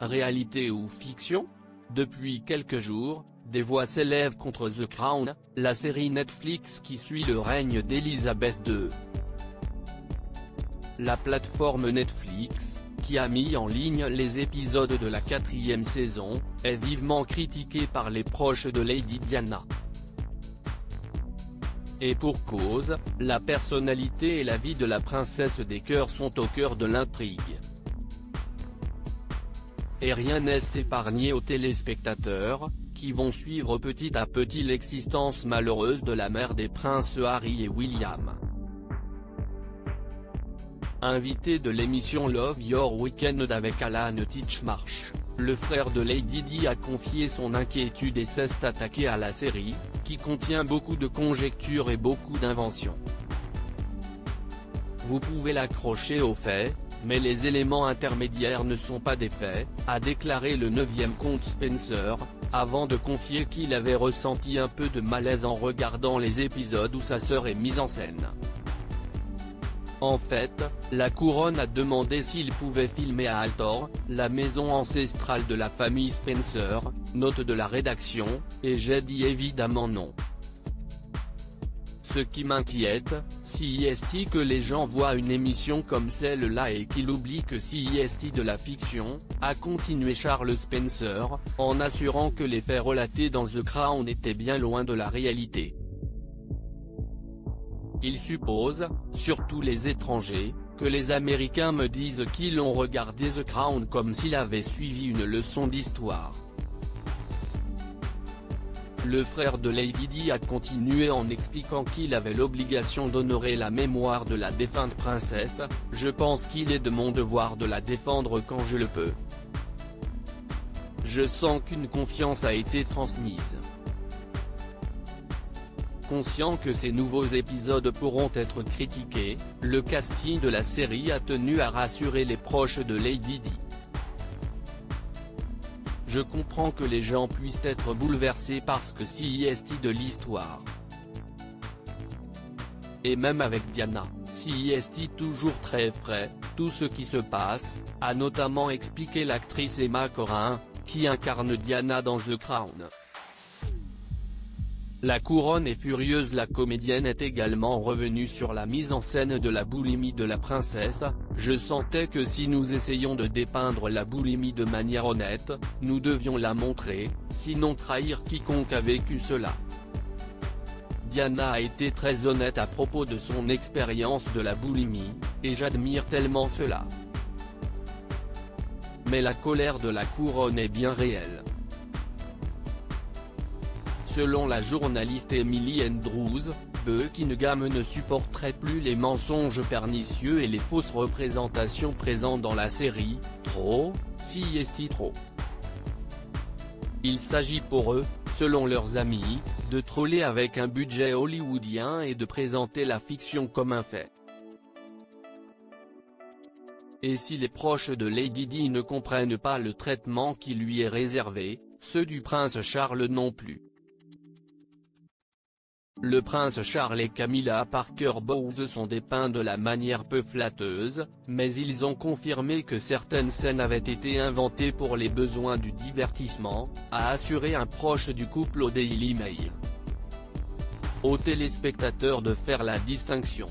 réalité ou fiction ? Depuis quelques jours, des voix s'élèvent contre The Crown, la série Netflix qui suit le règne d'Elizabeth II. La plateforme Netflix, qui a mis en ligne les épisodes de la 4e saison, est vivement critiquée par les proches de Lady Diana. Et pour cause, la personnalité et la vie de la princesse des cœurs sont au cœur de l'intrigue. Et rien n'est épargné aux téléspectateurs, qui vont suivre petit à petit l'existence malheureuse de la mère des princes Harry et William. Invité de l'émission Love Your Weekend avec Alan Titchmarsh, le frère de Lady Di a confié son inquiétude et s'est attaqué à la série, qui contient beaucoup de conjectures et beaucoup d'inventions. Vous pouvez l'accrocher aux faits, mais les éléments intermédiaires ne sont pas des faits, a déclaré le 9e comte Spencer, avant de confier qu'il avait ressenti un peu de malaise en regardant les épisodes où sa sœur est mise en scène. En fait, la couronne a demandé s'il pouvait filmer à Althor, la maison ancestrale de la famille Spencer, note de la rédaction, et j'ai dit évidemment non. Ce qui m'inquiète, si est que les gens voient une émission comme celle-là et qu'ils oublient que si est de la fiction, a continué Charles Spencer, en assurant que les faits relatés dans The Crown étaient bien loin de la réalité. Il suppose, surtout les étrangers, que les Américains me disent qu'ils ont regardé The Crown comme s'il avait suivi une leçon d'histoire. Le frère de Lady Di a continué en expliquant qu'il avait l'obligation d'honorer la mémoire de la défunte princesse, je pense qu'il est de mon devoir de la défendre quand je le peux. Je sens qu'une confiance a été transmise. Conscient que ces nouveaux épisodes pourront être critiqués, le casting de la série a tenu à rassurer les proches de Lady Di. Je comprends que les gens puissent être bouleversés parce que si est de l'histoire. Et même avec Diana, si est toujours très frais, tout ce qui se passe, a notamment expliqué l'actrice Emma Corrin, qui incarne Diana dans The Crown. La couronne est furieuse. La comédienne est également revenue sur la mise en scène de la boulimie de la princesse. Je sentais que si nous essayons de dépeindre la boulimie de manière honnête, nous devions la montrer, sinon trahir quiconque a vécu cela. Diana a été très honnête à propos de son expérience de la boulimie, et j'admire tellement cela. Mais la colère de la couronne est bien réelle. Selon la journaliste Emily Andrews, Buckingham ne supporterait plus les mensonges pernicieux et les fausses représentations présentes dans la série, trop, trop. Il s'agit pour eux, selon leurs amis, de troller avec un budget hollywoodien et de présenter la fiction comme un fait. Et si les proches de Lady Di ne comprennent pas le traitement qui lui est réservé, ceux du prince Charles non plus. Le prince Charles et Camilla Parker Bowles sont dépeints de la manière peu flatteuse, mais ils ont confirmé que certaines scènes avaient été inventées pour les besoins du divertissement, a assuré un proche du couple au Daily Mail. Aux téléspectateurs de faire la distinction.